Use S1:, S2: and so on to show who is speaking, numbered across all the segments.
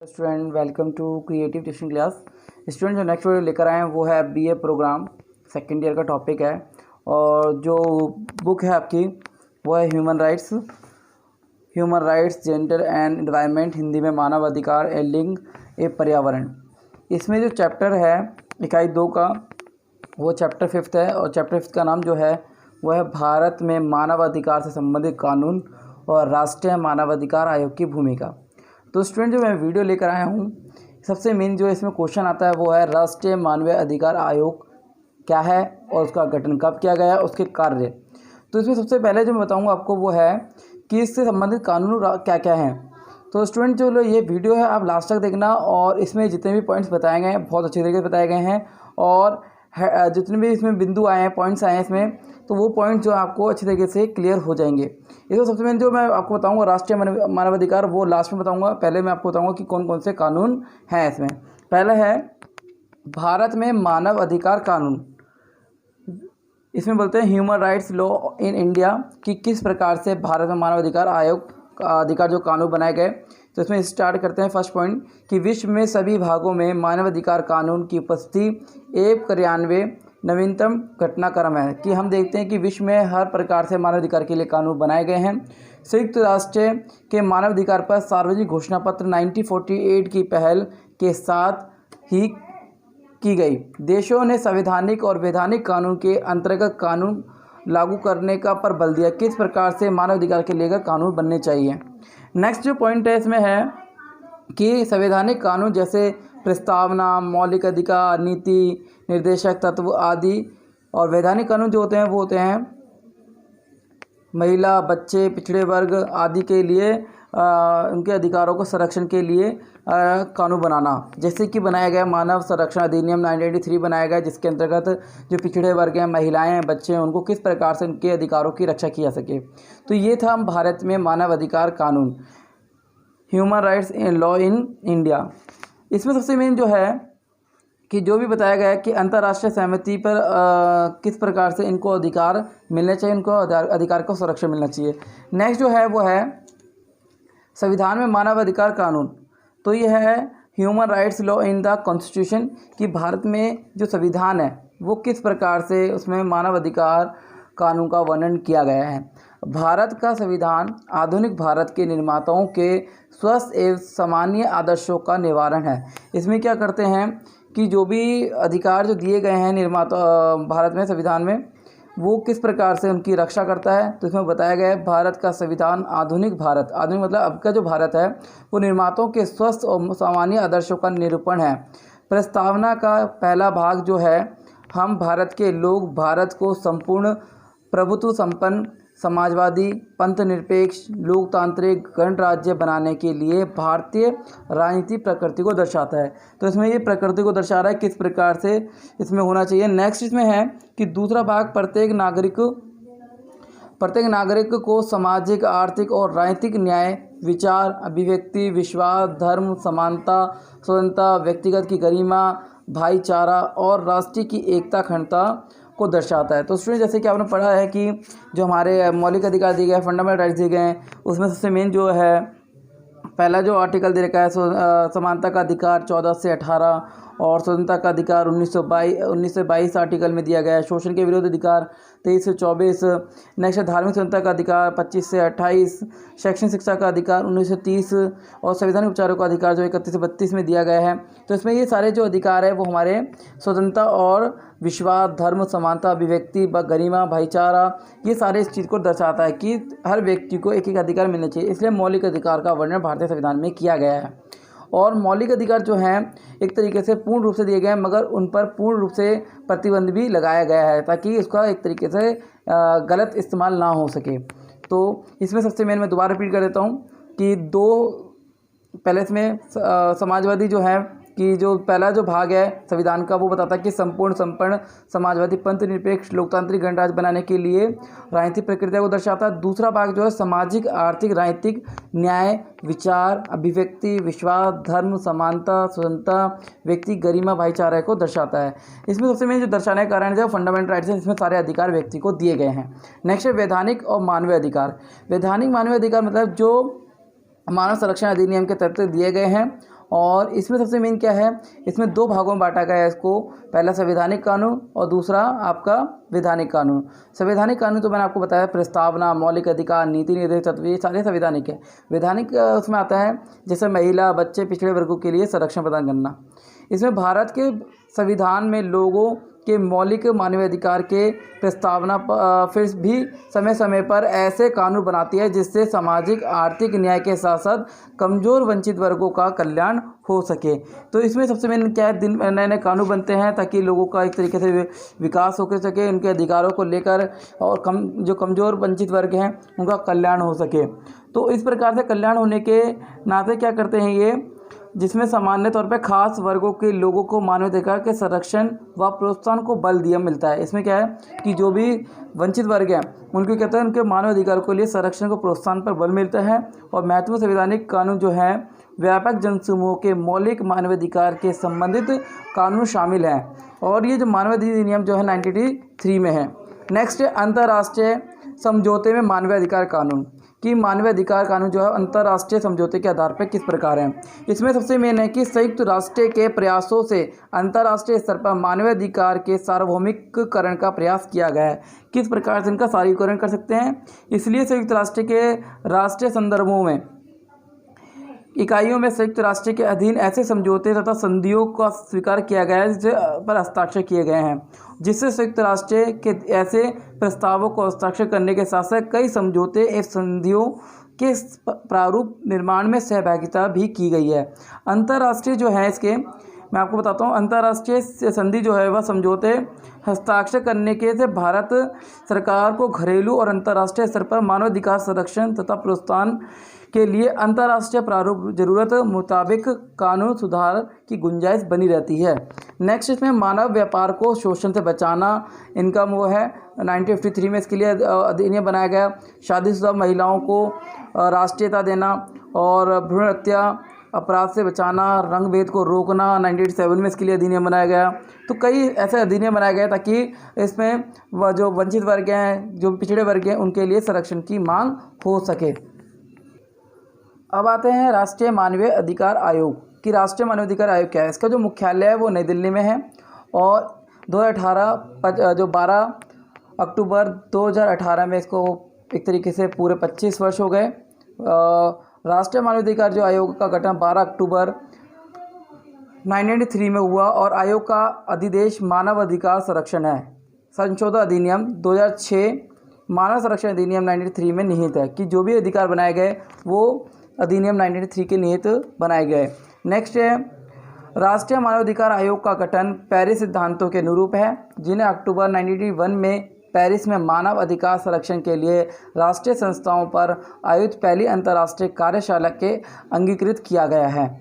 S1: Student welcome to creative tuition class. Student जो next video लेकर आए हैं वो है बीए प्रोग्राम सेकेंड ईयर का टॉपिक है और जो बुक है आपकी वो है human rights gender and environment, Hindi में मानव अधिकार ए लिंग ए पर्यावरण। इसमें जो चैप्टर है इकाई 2 का वो चैप्टर 5 है और चैप्टर 5 का नाम जो है वो है भारत में मानव अधिकार से संबंधित कानून और राष्ट्रीय मानवाधिकार आयोग की भूमिका। तो स्टूडेंट जो मैं वीडियो लेकर आया हूँ, सबसे मेन जो इसमें क्वेश्चन आता है वो है राष्ट्रीय मानवीय अधिकार आयोग क्या है और उसका गठन कब किया गया, उसके कार्य। तो इसमें सबसे पहले जो मैं बताऊँगा आपको वो है कि इससे संबंधित कानून क्या क्या हैं। तो स्टूडेंट जो ये वीडियो है आप लास्ट तक देखना और इसमें जितने भी पॉइंट्स बताए गए हैं बहुत अच्छे तरीके से बताए गए हैं और जितने भी इसमें बिंदु आए हैं, पॉइंट्स आए हैं इसमें, तो वो पॉइंट जो आपको अच्छे तरीके से क्लियर हो जाएंगे। इसमें सबसे मेन जो मैं आपको बताऊंगा राष्ट्रीय मानवाधिकार वो लास्ट में बताऊंगा। पहले मैं आपको बताऊंगा कि कौन कौन से कानून हैं इसमें। पहला है भारत में मानव अधिकार कानून। इसमें बोलते हैं human rights law in India कि किस प्रकार से भारत में मानव अधिकार आयोग का अधिकार जो कानून बनाए गए। तो इसमें स्टार्ट करते हैं फर्स्ट पॉइंट कि विश्व में सभी भागों में मानवाधिकार कानून की उपस्थिति एवं कार्यान्वयन नवीनतम घटनाक्रम है। कि हम देखते हैं कि विश्व में हर प्रकार से मानवाधिकार के लिए कानून बनाए गए हैं। संयुक्त राष्ट्र के मानवाधिकार पर सार्वजनिक घोषणा पत्र 1948 की पहल के साथ ही की गई। देशों ने संवैधानिक और वैधानिक कानून के अंतर्गत कानून लागू करने का पर बल दिया किस प्रकार से मानवाधिकार के लेकर कानून बनने चाहिए। नेक्स्ट जो पॉइंट है इसमें है कि संवैधानिक कानून जैसे प्रस्तावना, मौलिक अधिकार, नीति निर्देशक तत्व आदि और वैधानिक कानून जो होते हैं वो होते हैं महिला, बच्चे, पिछड़े वर्ग आदि के लिए उनके अधिकारों को संरक्षण के लिए कानून बनाना। जैसे कि बनाया गया मानव संरक्षण अधिनियम 1983 बनाया गया जिसके अंतर्गत जो पिछड़े वर्ग हैं, महिलाएं हैं, बच्चे हैं, उनको किस प्रकार से उनके अधिकारों की रक्षा की जा सके। तो ये था भारत में मानव अधिकार कानून, human rights law in India. इसमें सबसे मेन जो है कि जो भी बताया गया है कि अंतर्राष्ट्रीय सहमति पर किस प्रकार से इनको अधिकार मिलने चाहिए, इनको अधिकार को संरक्षण मिलना चाहिए। नेक्स्ट जो है वो है संविधान में मानव अधिकार कानून। तो ये है human rights law in the constitution कि भारत में जो संविधान है वो किस प्रकार से उसमें मानव अधिकार कानून का वर्णन किया गया है। भारत का संविधान आधुनिक भारत के निर्माताओं के स्वस्थ एवं सामान्य आदर्शों का निवारण है। इसमें क्या करते हैं कि जो भी अधिकार जो दिए गए हैं निर्माता भारत में संविधान में वो किस प्रकार से उनकी रक्षा करता है। तो इसमें बताया गया है भारत का संविधान आधुनिक भारत, आधुनिक मतलब अब का जो भारत है वो निर्माताओं के स्वस्थ और सामान्य आदर्शों का निरूपण है। प्रस्तावना का पहला भाग जो है हम भारत के लोग भारत को संपूर्ण प्रभुत्व संपन्न समाजवादी पंथनिरपेक्ष लोकतांत्रिक गणराज्य बनाने के लिए भारतीय राजनीति प्रकृति को दर्शाता है। तो इसमें ये प्रकृति को दर्शा रहा है किस प्रकार से इसमें होना चाहिए। नेक्स्ट इसमें है कि दूसरा भाग प्रत्येक नागरिक को सामाजिक, आर्थिक और राजनीतिक न्याय, विचार, अभिव्यक्ति, विश्वास, धर्म, समानता, स्वतंत्रता, व्यक्तिगत की गरिमा, भाईचारा और राष्ट्र की एकता अखंडता को दर्शाता है। तो स्टूडेंट जैसे कि आपने पढ़ा है कि जो हमारे मौलिक अधिकार दिए गए हैं, फंडामेंटल राइट्स दिए गए हैं, उसमें सबसे मेन जो है पहला जो आर्टिकल दे रखा है समानता का अधिकार 14 से 18 और स्वतंत्रता का अधिकार 1922 आर्टिकल में दिया गया है। शोषण के विरुद्ध अधिकार 23 से 24। नेक्स्ट धार्मिक स्वतंत्रता का अधिकार 25 से 28। शैक्षणिक शिक्षा का अधिकार 1930 और संवैधानिक उपचारों का अधिकार जो 31 से 32 में दिया गया है। तो इसमें ये सारे जो अधिकार है वो हमारे स्वतंत्रता और विश्वास, धर्म, समानता, अभिव्यक्ति, गरिमा, भाईचारा, ये सारे इस चीज़ को दर्शाता है कि हर व्यक्ति को एक एक अधिकार मिलने चाहिए। इसलिए मौलिक अधिकार का वर्णन भारतीय संविधान में किया गया है। और मौलिक अधिकार जो हैं एक तरीके से पूर्ण रूप से दिए गए हैं मगर उन पर पूर्ण रूप से प्रतिबंध भी लगाया गया है ताकि इसका एक तरीके से गलत इस्तेमाल ना हो सके। तो इसमें सबसे मेन मैं दोबारा रिपीट कर देता हूँ कि पहले इसमें समाजवादी जो है कि जो पहला जो भाग है संविधान का वो बताता है कि संपूर्ण समाजवादी पंथनिरपेक्ष लोकतांत्रिक गणराज्य बनाने के लिए राजनीतिक प्रक्रिया को दर्शाता है। दूसरा भाग जो है सामाजिक, आर्थिक, राजनीतिक न्याय, विचार, अभिव्यक्ति, विश्वास, धर्म, समानता, स्वतंत्रता, व्यक्ति गरिमा, भाईचारा को दर्शाता है। इसमें सबसे मेन जो दर्शाने का कारण जो फंडामेंटल राइट्स है इसमें सारे अधिकार व्यक्ति को दिए गए हैं। नेक्स्ट है वैधानिक और मानवीय अधिकार। वैधानिक मानवीय अधिकार मतलब जो मानव संरक्षण अधिनियम के तहत दिए गए हैं और इसमें सबसे मेन क्या है, इसमें 2 भागों में बांटा गया है इसको। पहला संवैधानिक कानून और दूसरा आपका वैधानिक कानून। संवैधानिक कानून तो मैंने आपको बताया, प्रस्तावना, मौलिक अधिकार, नीति निर्देश तत्व, ये सारे संवैधानिक है। वैधानिक उसमें आता है जैसे महिला, बच्चे, पिछड़े वर्गों के लिए संरक्षण प्रदान करना। इसमें भारत के संविधान में लोगों के मौलिक मानवीय अधिकार के प्रस्तावना फिर भी समय समय पर ऐसे कानून बनाती है जिससे सामाजिक आर्थिक न्याय के साथ साथ कमज़ोर वंचित वर्गों का कल्याण हो सके। तो इसमें सबसे मेन क्या है, दिन नए नए कानून बनते हैं ताकि लोगों का एक तरीके से विकास हो सके, उनके अधिकारों को लेकर, और जो कमज़ोर वंचित वर्ग हैं उनका कल्याण हो सके। तो इस प्रकार से कल्याण होने के नाते क्या करते हैं ये, जिसमें सामान्य तौर पर खास वर्गों के लोगों को मानवाधिकार के संरक्षण व प्रोत्साहन को बल दिया मिलता है। इसमें क्या है कि जो भी वंचित वर्ग हैं उनको कहते हैं उनके मानवाधिकार के लिए संरक्षण को प्रोत्साहन पर बल मिलता है। और महत्वपूर्ण संवैधानिक कानून जो है व्यापक जनसमूह के मौलिक मानवाधिकार के संबंधित कानून शामिल हैं, और ये जो मानवाधिकार जो है 1983 में है। नेक्स्ट है अंतर्राष्ट्रीय समझौते में मानवाधिकार कानून, कि मानवीय अधिकार कानून जो है अंतर्राष्ट्रीय समझौते के आधार पर किस प्रकार है। इसमें सबसे मेन है कि संयुक्त राष्ट्र के प्रयासों से अंतर्राष्ट्रीय स्तर पर मानवीय अधिकार के सार्वभौमिककरण का प्रयास किया गया है। किस प्रकार से इनका सार्वभौमिकरण कर सकते हैं, इसलिए संयुक्त राष्ट्र के राष्ट्रीय संदर्भों में इकाइयों में संयुक्त राष्ट्र के अधीन ऐसे समझौते तथा संधियों का स्वीकार किया गया है जिस पर हस्ताक्षर किए गए हैं, जिससे संयुक्त राष्ट्र के ऐसे प्रस्तावों को हस्ताक्षर करने के साथ साथ कई समझौते एवं संधियों के प्रारूप निर्माण में सहभागिता भी की गई है। अंतर्राष्ट्रीय जो है इसके मैं आपको बताता हूँ, अंतर्राष्ट्रीय संधि जो है वह समझौते हस्ताक्षर करने के से भारत सरकार को घरेलू और अंतर्राष्ट्रीय स्तर पर मानवाधिकार संरक्षण तथा प्रोत्साहन के लिए अंतर्राष्ट्रीय प्रारूप जरूरत मुताबिक कानून सुधार की गुंजाइश बनी रहती है। नेक्स्ट इसमें मानव व्यापार को शोषण से बचाना, इनका वो है 1953 में इसके लिए अधिनियम बनाया गया। शादीशुदा महिलाओं को राष्ट्रीयता देना और भ्रूण हत्या अपराध से बचाना, रंग भेद को रोकना, 1987 में इसके लिए अधिनियम बनाया गया। तो कई ऐसे अधिनियम बनाए गए ताकि इसमें वह जो वंचित वर्ग हैं, जो पिछड़े वर्ग हैं, उनके लिए संरक्षण की मांग हो सके। अब आते हैं राष्ट्रीय मानवीय अधिकार आयोग कि राष्ट्रीय मानवाधिकार आयोग क्या है। इसका जो मुख्यालय है वो नई दिल्ली में है, और 2018 जो 12 अक्टूबर 2018 में इसको एक तरीके से पूरे 25 वर्ष हो गए। राष्ट्रीय मानवाधिकार जो आयोग का गठन 12 अक्टूबर 1993 में हुआ, और आयोग का अधिदेश मानव अधिकार संरक्षण है। संशोधन अधिनियम 2006 मानव संरक्षण अधिनियम 1993 में निहित है कि जो भी अधिकार बनाए गए वो अधिनियम 1993 के निहित बनाए गए। नेक्स्ट है राष्ट्रीय मानवाधिकार आयोग का गठन पेरिस सिद्धांतों के अनुरूप है, जिन्हें अक्टूबर 1991 में पेरिस में मानव अधिकार संरक्षण के लिए राष्ट्रीय संस्थाओं पर आयोजित पहली अंतर्राष्ट्रीय कार्यशाला के अंगीकृत किया गया है।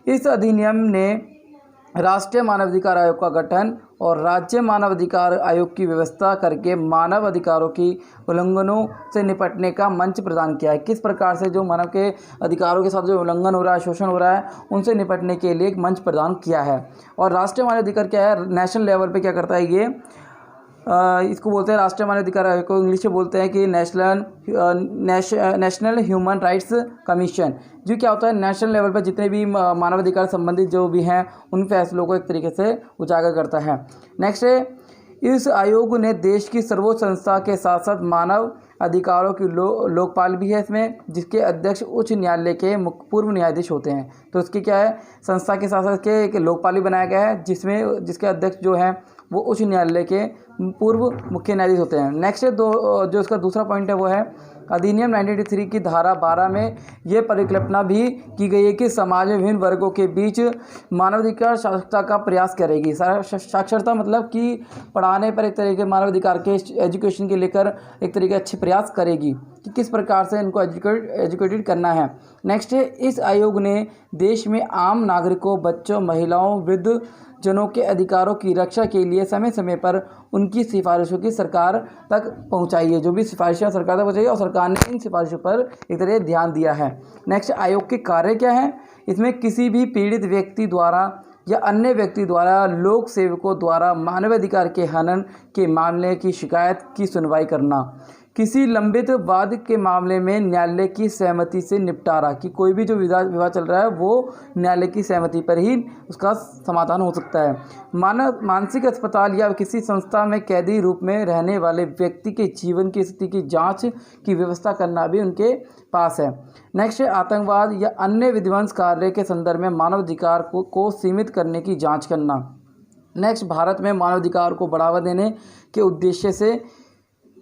S1: इस अधिनियम ने राष्ट्रीय मानवाधिकार आयोग का गठन और राज्य मानवाधिकार आयोग की व्यवस्था करके मानव अधिकारों की उल्लंघनों से निपटने का मंच प्रदान किया है। किस प्रकार से जो मानव के अधिकारों के साथ जो उल्लंघन हो रहा है, शोषण हो रहा है, उनसे निपटने के लिए एक मंच प्रदान किया है। और राष्ट्रीय मानवाधिकार क्या है, नेशनल लेवल पे क्या करता है ये, इसको बोलते हैं राष्ट्रीय मानवाधिकार आयोग को इंग्लिश में बोलते हैं कि नेशनल ह्यूमन राइट्स कमीशन। जो क्या होता है, नेशनल लेवल पर जितने भी मानवाधिकार संबंधित जो भी हैं उन फैसलों को एक तरीके से उजागर करता है। नेक्स्ट है इस आयोग ने देश की सर्वोच्च संस्था के साथ साथ मानव अधिकारों की लोकपाल भी है इसमें, जिसके अध्यक्ष उच्च न्यायालय के पूर्व न्यायाधीश होते हैं। तो इसके क्या है, संस्था के साथ साथ के एक लोकपाल भी बनाया गया है जिसके अध्यक्ष जो हैं वो उच्च न्यायालय के पूर्व मुख्य न्यायाधीश होते हैं। नेक्स्ट जो इसका दूसरा पॉइंट है वो है अधिनियम 1983 की धारा 12 में ये परिकल्पना भी की गई है कि समाज में विभिन्न वर्गों के बीच मानवाधिकार साक्षरता का प्रयास करेगी। साक्षरता मतलब कि पढ़ाने पर एक तरीके मानवाधिकार के एजुकेशन के लेकर एक तरीके अच्छे प्रयास करेगी कि किस प्रकार से इनको एजुकेटेड करना है। नेक्स्ट है इस आयोग ने देश में आम नागरिकों, बच्चों, महिलाओं, वृद्ध जनों के अधिकारों की रक्षा के लिए समय समय पर उनकी सिफारिशों की सरकार तक पहुंचाई है। जो भी सिफारिशें सरकार तक पहुंचाई और सरकार ने इन सिफारिशों पर एक तरह ध्यान दिया है। नेक्स्ट आयोग के कार्य क्या है, इसमें किसी भी पीड़ित व्यक्ति द्वारा या अन्य व्यक्ति द्वारा लोक सेवकों द्वारा मानवाधिकार के हनन के मामले की शिकायत की सुनवाई करना, किसी लंबित वाद के मामले में न्यायालय की सहमति से निपटारा, कि कोई भी जो विवाद चल रहा है वो न्यायालय की सहमति पर ही उसका समाधान हो सकता है। मानसिक अस्पताल या किसी संस्था में कैदी रूप में रहने वाले व्यक्ति के जीवन की स्थिति की जांच की व्यवस्था करना भी उनके पास है। नेक्स्ट है आतंकवाद या अन्य विध्वंस कार्य के संदर्भ में मानवाधिकार को सीमित करने की जाँच करना। नेक्स्ट, भारत में मानवाधिकार को बढ़ावा देने के उद्देश्य से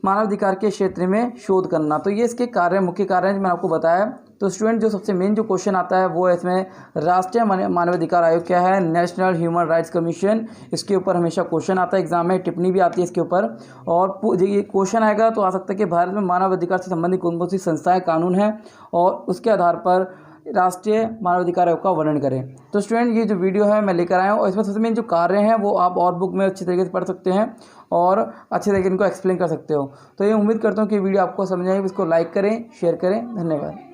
S1: मानवाधिकार के क्षेत्र में शोध करना। तो ये इसके मुख्य कार्य हैं जो मैंने आपको बताया। तो स्टूडेंट, जो सबसे मेन जो क्वेश्चन आता है वो है इसमें राष्ट्रीय मानवाधिकार आयोग क्या है, नेशनल ह्यूमन राइट्स कमीशन, इसके ऊपर हमेशा क्वेश्चन आता है एग्जाम में, टिप्पणी भी आती है इसके ऊपर। और ये क्वेश्चन आएगा तो आ सकता है कि भारत में मानवाधिकार से संबंधित कौन कौन सी संस्थाएं, कानून हैं, और उसके आधार पर राष्ट्रीय मानवाधिकार आयोग का वर्णन करें। तो स्टूडेंट, ये जो वीडियो है मैं लेकर आया हूँ, और इसमें सबसे मेन जो कार्य हैं वो आप और बुक में अच्छी तरीके से पढ़ सकते हैं और अच्छे तरीके से इनको एक्सप्लेन कर सकते हो। तो ये उम्मीद करता हूँ कि वीडियो आपको समझ आएगी। इसको लाइक करें, शेयर करें। धन्यवाद।